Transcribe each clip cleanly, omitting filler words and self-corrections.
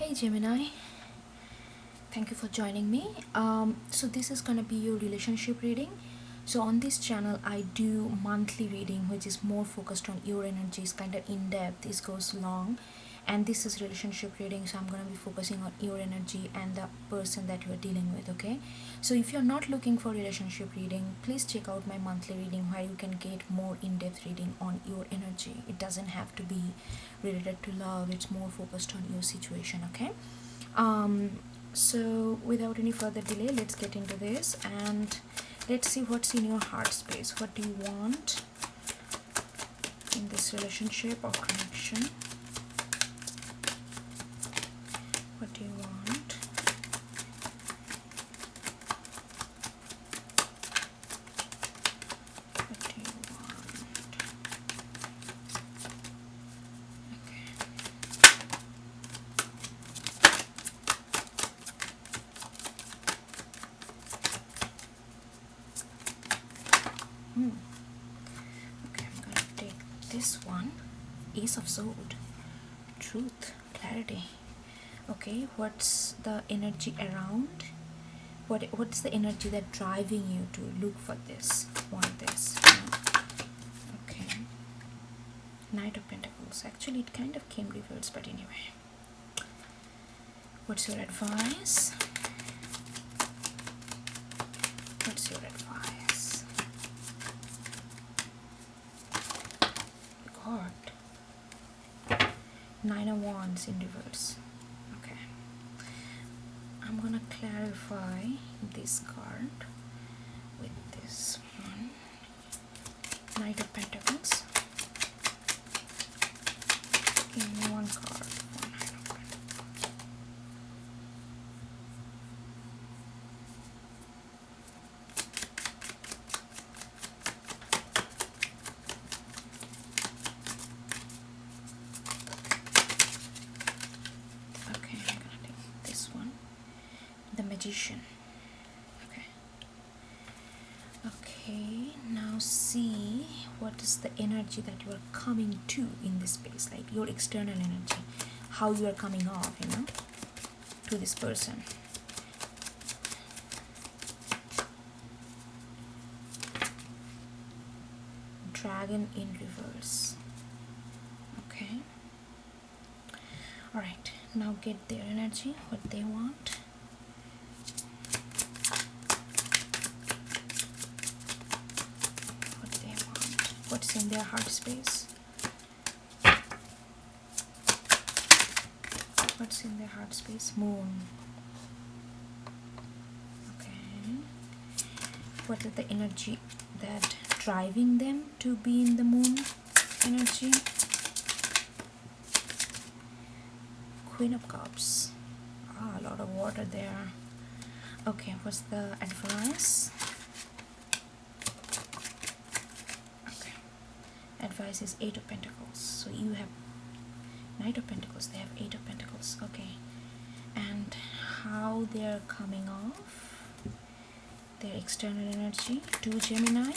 Hey Gemini, thank you for joining me. So this is gonna be your relationship reading. So on this channel I do monthly reading which is more focused on your energies, kind of in depth. This goes long, and this is relationship reading, so I'm gonna be focusing on your energy and the person that you are dealing with. Okay, so if you're not looking for relationship reading, please check out my monthly reading where you can get more in-depth reading on your energy. It doesn't have to be related to love, it's more focused on your situation. Okay, so without any further delay, let's get into this and let's see what's in your heart space. What do you want in this relationship or connection? What do you want? What do you want? Okay. Okay, I'm gonna take this one. Ace of Swords. Truth, clarity. Okay, what's the energy around? What's the energy that driving you to look for this, want this? Okay. Knight of Pentacles. Actually, it kind of came reversed, but anyway. What's your advice? What's your advice? God. Nine of Wands in reverse. Okay. I'm gonna clarify this card with this one. Knight of Pentacles. Give me one card for Knight of Pentacles. Okay, I'm gonna take this one. The Magician. Okay. Okay, now see what is the energy that you are coming to in this space, like your external energy, how you are coming off, to this person. Dragon in reverse. Okay. Alright, now get their energy, what they want. What they want. What's in their heart space? What's in their heart space? Moon. Okay. What is the energy that driving them to be in the moon energy? Queen of Cups. A lot of water there. Okay, what's the advice? Okay, advice is Eight of Pentacles. So you have Knight of Pentacles, they have Eight of Pentacles. Okay, and how they're coming off their external energy to Gemini.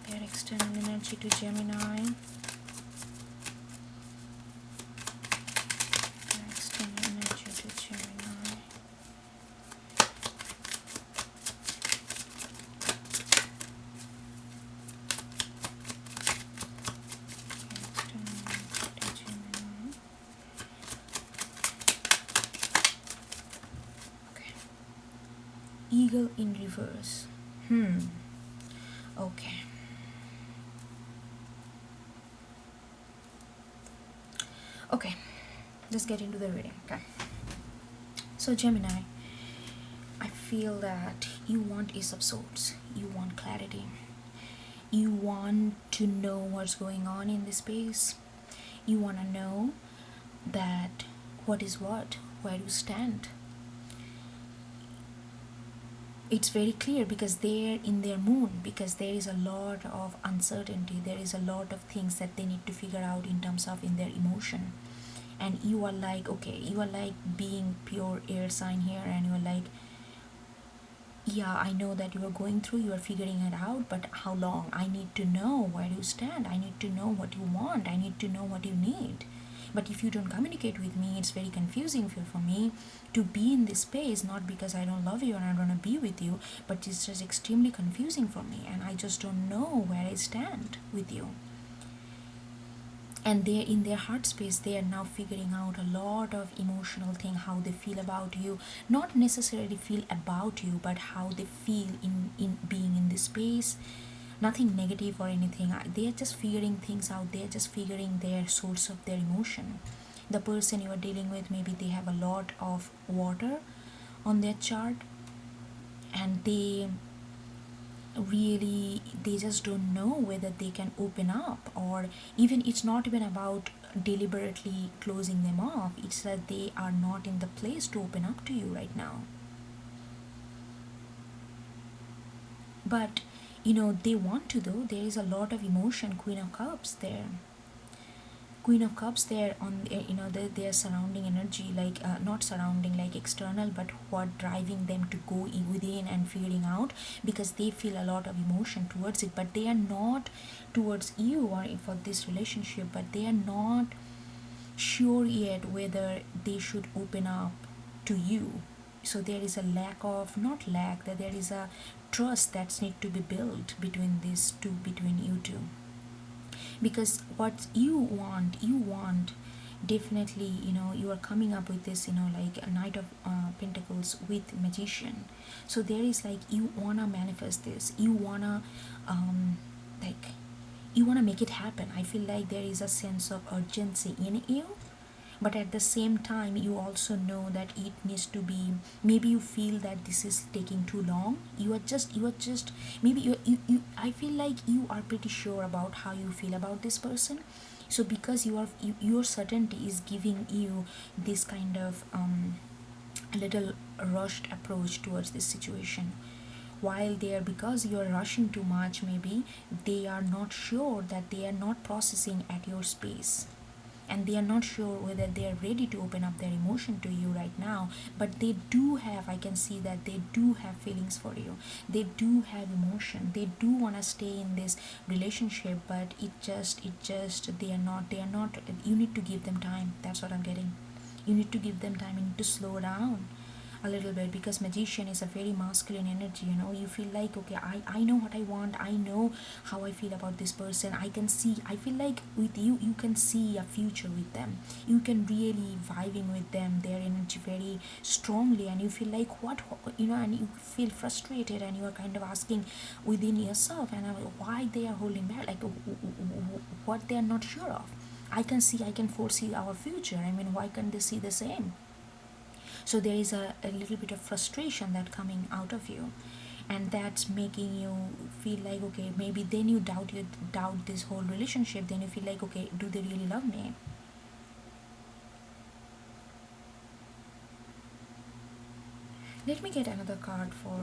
Their external energy to Gemini. Eagle in reverse. Okay. Okay, let's get into the reading. Okay. So Gemini, I feel that you want Ace of Swords. You want clarity. You want to know what's going on in this space. You want to know that what is what, where you stand. It's very clear because they're in their moon, because there is a lot of uncertainty, there is a lot of things that they need to figure out in terms of in their emotion. And you are like, okay, you are like being pure air sign here, and you are like, yeah, I know that you are going through, you are figuring it out, but how long? I need to know where you stand. I need to know what you want. I need to know what you need. But if you don't communicate with me, it's very confusing for me to be in this space, not because I don't love you and I don't want to be with you, but it's just extremely confusing for me, and I just don't know where I stand with you. And they're in their heart space, they are now figuring out a lot of emotional thing, how they feel about you, not necessarily feel about you, but how they feel in being in this space. Nothing negative or anything. They are just figuring things out, they are just figuring their source of their emotion. The person you are dealing with, maybe they have a lot of water on their chart, and they just don't know whether they can open up, or even it's not even about deliberately closing them off, it's that they are not in the place to open up to you right now. But they want to, though. There is a lot of emotion. Queen of Cups there, Queen of Cups there on their surrounding energy, like not surrounding like external, but what driving them to go within and figuring out, because they feel a lot of emotion towards it, but they are not towards you or for this relationship, but they are not sure yet whether they should open up to you. So there is a lack of, not lack, that there is a trust that's need to be built between these two, between you two. Because what you want definitely, you are coming up with this, like a Knight of Pentacles with Magician. So there is like, you wanna manifest this, you wanna like you wanna make it happen. I feel like there is a sense of urgency in you, but at the same time you also know that it needs to be, maybe you feel that this is taking too long. You are just maybe I feel like you are pretty sure about how you feel about this person. So because your certainty is giving you this kind of little rushed approach towards this situation, while they are, because you are rushing too much, maybe they are not sure, that they are not processing at your space, and they are not sure whether they are ready to open up their emotion to you right now. But they do have, I can see that they do have feelings for you, they do have emotion, they do want to stay in this relationship, but it just they are not. You need to give them time, that's what I'm getting. You need to give them time, you need to slow down a little bit, because Magician is a very masculine energy. You feel like, okay, I know what I want, I know how I feel about this person, I can see, I feel like with you, you can see a future with them, you can really vibing with them, their energy very strongly, and you feel like what, and you feel frustrated, and you are kind of asking within yourself, and why they are holding back, like what they are not sure of. I can see, I can foresee our future, I mean, why can't they see the same? So there is a little bit of frustration that coming out of you, and that's making you feel like, okay, maybe then you doubt this whole relationship, then you feel like, okay, do they really love me? Let me get another card for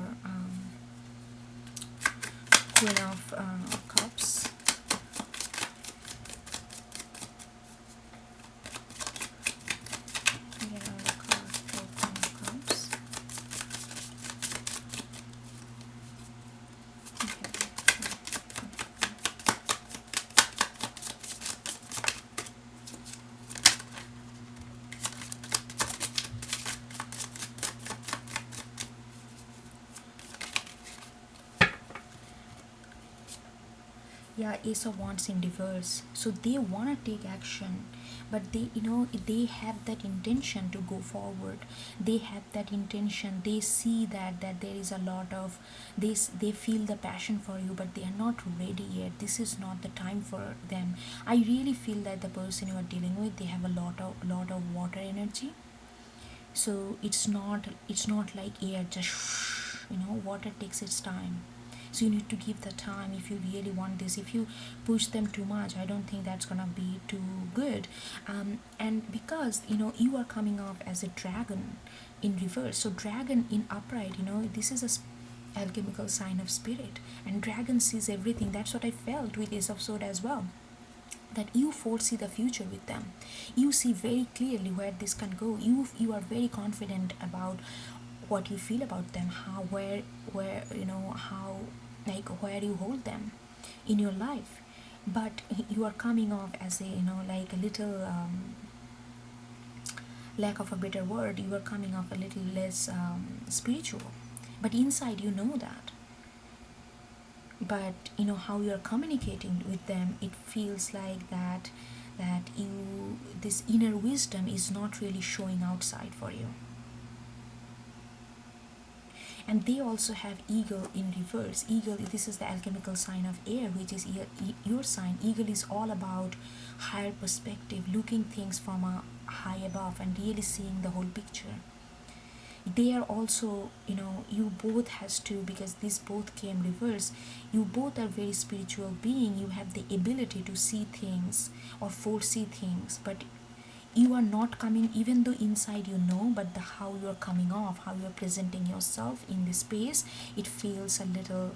Queen of Cups. Get another card for Queen of Cups. Yeah, Ace of Wands in reverse. So they want to take action, but they have that intention to go forward, they have that intention, they see that there is a lot of this, they feel the passion for you, but they are not ready yet, this is not the time for them. I really feel that the person you are dealing with, they have a lot of water energy. So it's not like air, just water takes its time. So you need to give the time if you really want this. If you push them too much, I don't think that's gonna be too good. And because you are coming off as a dragon in reverse, so dragon in upright, this is a alchemical sign of spirit, and dragon sees everything. That's what I felt with Ace of Sword as well, that you foresee the future with them, you see very clearly where this can go, you are very confident about what you feel about them, how, where how, like where you hold them in your life. But you are coming off as a like a little lack of a better word, you are coming off a little less spiritual, but inside you know that. But you know how you are communicating with them, it feels like that you, this inner wisdom is not really showing outside for you. And they also have eagle in reverse. Eagle, this is the alchemical sign of air, which is your sign. Eagle is all about higher perspective, looking things from a high above and really seeing the whole picture. They are also, you know, you both has to, because these both came reverse, you both are very spiritual being. You have the ability to see things or foresee things, but you are not coming, even though inside you know, but the how you are coming off, how you are presenting yourself in this space, it feels a little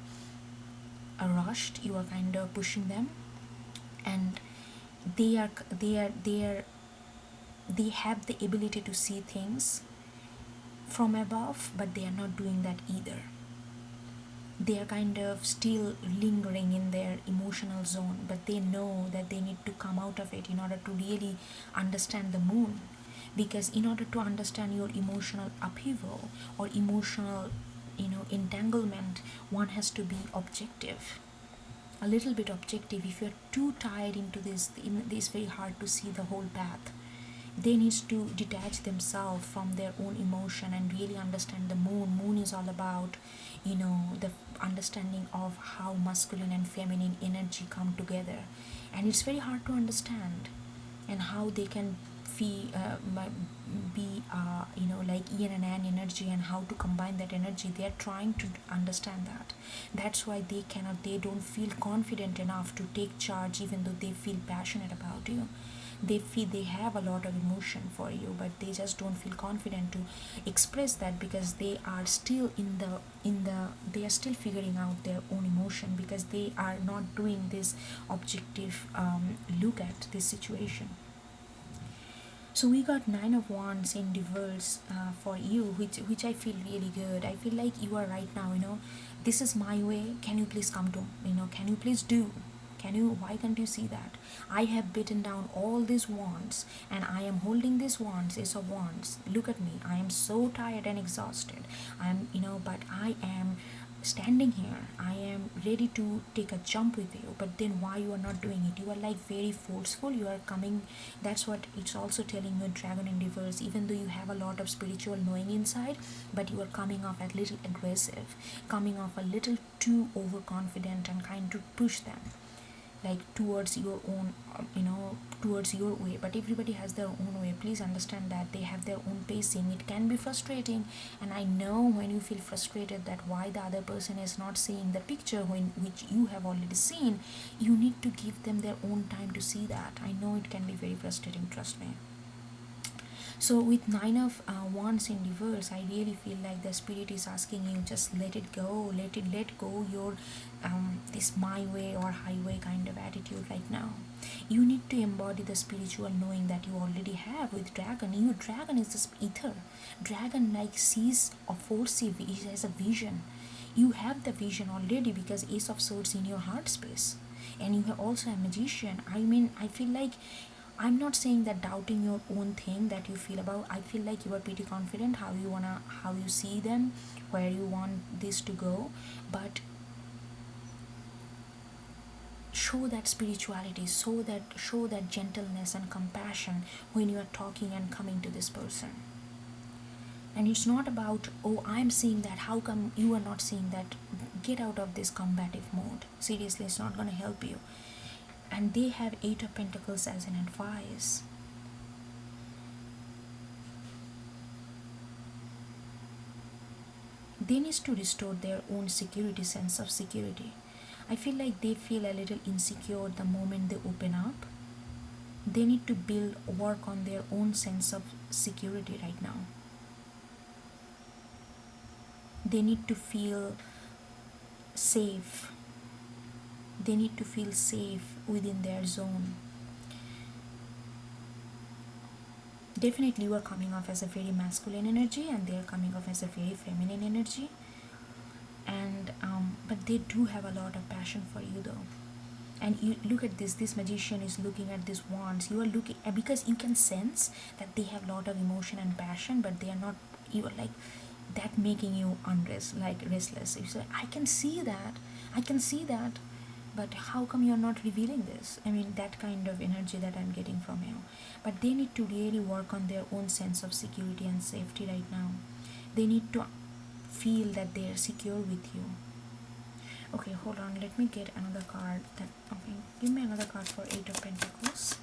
rushed. You are kind of pushing them, and they have the ability to see things from above, but they are not doing that either. They are kind of still lingering in their emotional zone, but they know that they need to come out of it in order to really understand the moon. Because in order to understand your emotional upheaval or emotional, you know, entanglement, one has to be objective, a little bit objective. If you're too tied into this, it's very hard to see the whole path. They need to detach themselves from their own emotion and really understand the moon. Moon is all about, you know, the understanding of how masculine and feminine energy come together, and it's very hard to understand, and how they can be you know, like yin and yang energy, and how to combine that energy. They are trying to understand that. That's why they don't feel confident enough to take charge, even though they feel passionate about you. They feel they have a lot of emotion for you, but they just don't feel confident to express that, because they are still they are still figuring out their own emotion, because they are not doing this objective look at this situation. So we got Nine of Wands in reverse for you, which I feel really good. I feel like you are right now, you know, this is my way. Can you please come to, you know, can you please do? Can you? Why can't you see that? I have beaten down all these wands, and I am holding these wands, Ace of Wands. Look at me. I am so tired and exhausted. I'm, you know, but I am standing here. I am ready to take a jump with you, but then why you are not doing it? You are like very forceful. You are coming. That's what it's also telling you, dragon in reverse. Even though you have a lot of spiritual knowing inside, but you are coming off a little aggressive, coming off a little too overconfident, and kind to push them like towards your own, you know, towards your way. But everybody has their own way. Please understand that they have their own pacing. It can be frustrating, and I know when you feel frustrated that why the other person is not seeing the picture which you have already seen, you need to give them their own time to see that. I know it can be very frustrating, trust me. So with Nine of Wands in reverse, I really feel like the spirit is asking you, just let it go, let go your this my way or highway kind of attitude right now. You need to embody the spiritual knowing that you already have with dragon. Your dragon is this ether. Dragon like sees or foresees, it has a vision. You have the vision already, because Ace of Swords in your heart space, and you have also a magician. I mean, I feel like, I'm not saying that doubting your own thing that you feel about. I feel like you are pretty confident how you see them, where you want this to go, but show that spirituality, show that gentleness and compassion when you are talking and coming to this person. And it's not about, oh, I'm seeing that, how come you are not seeing that? Get out of this combative mode. Seriously, it's not going to help you. And they have Eight of Pentacles as an advice. They need to restore their own security, sense of security. I feel like they feel a little insecure the moment they open up. They need to work on their own sense of security right now. They need to feel safe. They need to feel safe within their zone. Definitely you are coming off as a very masculine energy, and they are coming off as a very feminine energy, and but they do have a lot of passion for you though. And you look at this magician is looking at this wands. You are looking, because you can sense that they have a lot of emotion and passion, but they are not, you are like that, making you restless. You say, I can see that, I can see that, but how come you're not revealing this? I mean, that kind of energy that I'm getting from you. But they need to really work on their own sense of security and safety right now. They need to feel that they are secure with you. Okay, hold on, let me get another card. Okay, give me another card for Eight of Pentacles.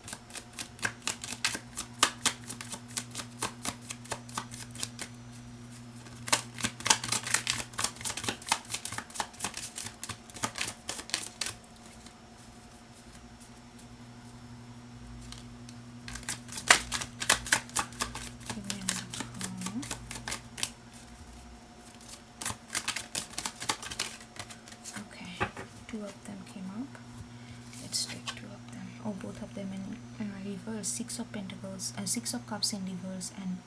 Give me another card. Okay, two of them came up. Let's take two of them. Oh, both of them in reverse. Six of Pentacles and Six of Cups in reverse, and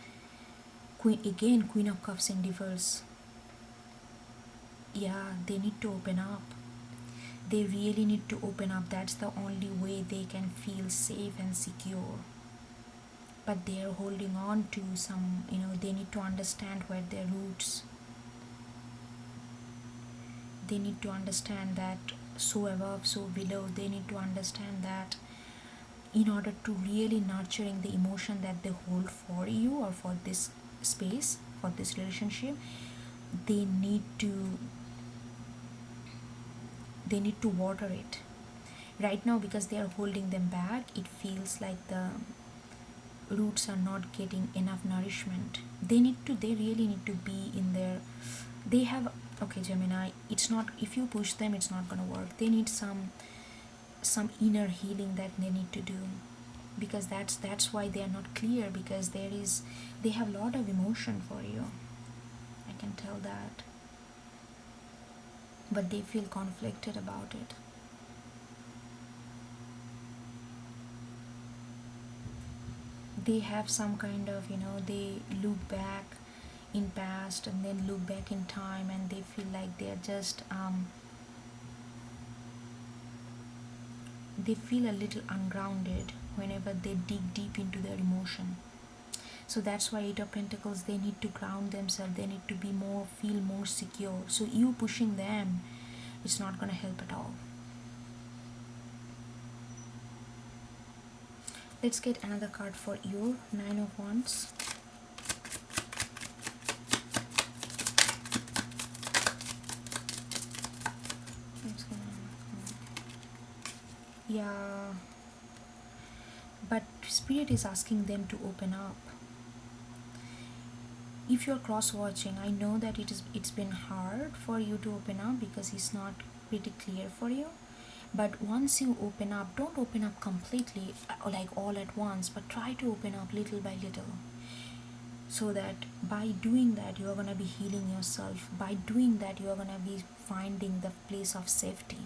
Queen of Cups in reverse. Yeah, they need to open up. They really need to open up. That's the only way they can feel safe and secure. But they are holding on to some, they need to understand where their roots. They need to understand that so above, so below. They need to understand that in order to really nurturing the emotion that they hold for you or for this space, for this relationship, they need to water it. Right now, because they are holding them back, it feels like the roots are not getting enough nourishment. They really need to be in their, they have, okay, Gemini, it's not, if you push them, it's not going to work. They need some inner healing that they need to do, because that's why they are not clear, because they have a lot of emotion for you. I can tell that, but they feel conflicted about it. They have some kind of, they look back in past and then look back in time, and they feel like they are just they feel a little ungrounded whenever they dig deep into their emotion. So that's why Eight of Pentacles, they need to ground themselves. They need to feel more secure. So you pushing them, it's not going to help at all. Let's get another card for you. Nine of Wands. Yeah, but Spirit is asking them to open up. If you're cross watching, I know that it's been hard for you to open up because it's not pretty clear for you. But once you open up, don't open up completely, like all at once, but try to open up little by little, so that by doing that you are going to be healing yourself. By doing that, you are going to be finding the place of safety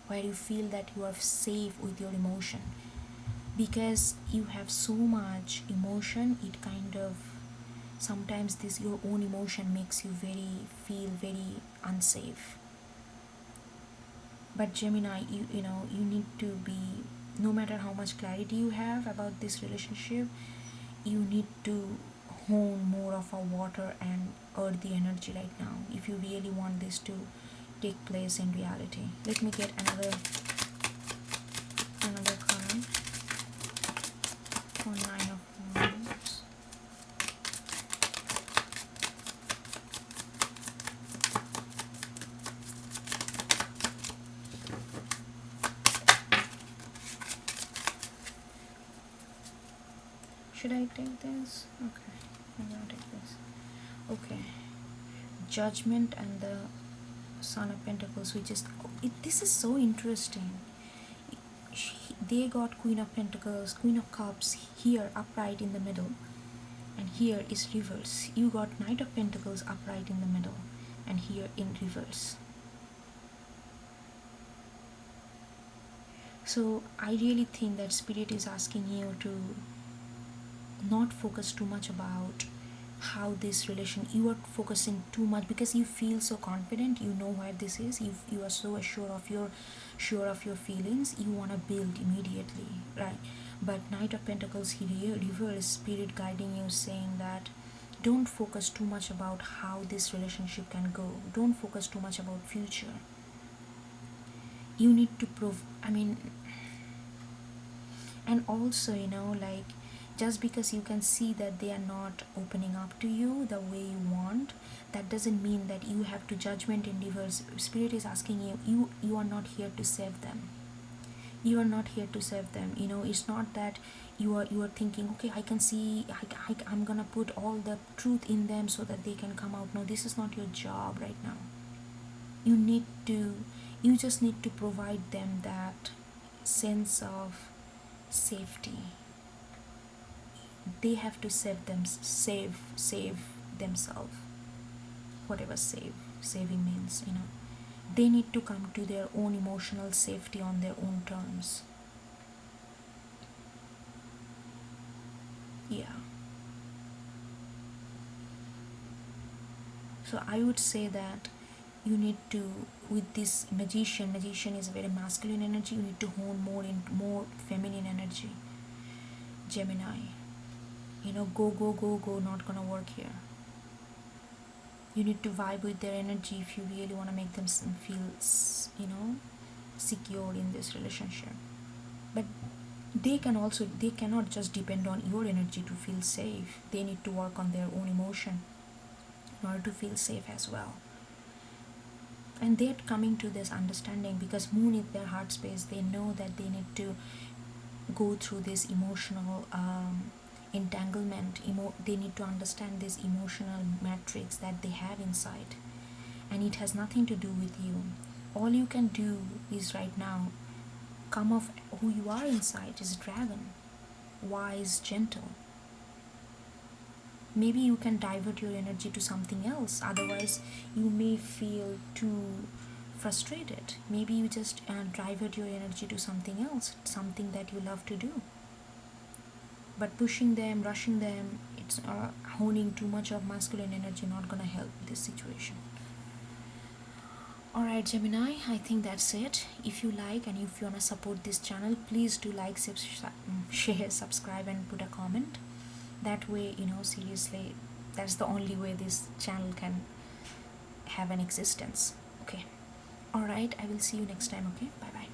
where you feel that you are safe with your emotion. Because you have so much emotion, it kind of, sometimes this your own emotion makes you feel very unsafe. But Gemini, you need to be, no matter how much clarity you have about this relationship, you need to hone more of a water and earthy energy right now if you really want this to take place in reality. Let me get another card for Nine of Wands. Should I take this? Okay, I'm gonna take this. Okay, Judgment and the Son of Pentacles, which is, this is so interesting. They got Queen of Pentacles, Queen of Cups here upright in the middle, and here is reverse. You got Knight of Pentacles upright in the middle, and here in reverse. So I really think that Spirit is asking you to not focus too much about how this relation, you are focusing too much because you feel so confident, you know where this is, you are so sure of your feelings, you want to build immediately, right? But Knight of Pentacles here, reverse, spirit guiding you, saying that don't focus too much about how this relationship can go, don't focus too much about future. You need to prove, I mean, and also, you know, like, just because you can see that they are not opening up to you the way you want, that doesn't mean that you have to judgment and reverse. Spirit is asking you are not here to save them, you are not here to save them, you know. It's not that you are thinking, okay, I can see, I'm gonna put all the truth in them so that they can come out. No, this is not your job right now. You need to, you just need to provide them that sense of safety. They have to save themselves, whatever saving means, you know. They need to come to their own emotional safety on their own terms. Yeah. So I would say that you need to, with this magician is a very masculine energy, you need to hone more feminine energy, Gemini. You know, go, not gonna work here. You need to vibe with their energy if you really want to make them feel, you know, secure in this relationship. But they cannot just depend on your energy to feel safe. They need to work on their own emotion in order to feel safe as well. And they're coming to this understanding because moon is their heart space. They know that they need to go through this emotional entanglement. They need to understand this emotional matrix that they have inside, and it has nothing to do with you. All you can do is right now come off who you are inside, is dragon, wise, gentle. Maybe you can divert your energy to something else, otherwise you may feel too frustrated. Maybe you just divert your energy to something else, something that you love to do. But pushing them, rushing them, it's honing too much of masculine energy, not gonna help this situation. Alright, Gemini, I think that's it. If you like and if you wanna support this channel, please do like, share, subscribe, and put a comment. That way, you know, seriously, that's the only way this channel can have an existence. Okay. Alright, I will see you next time. Okay, bye bye.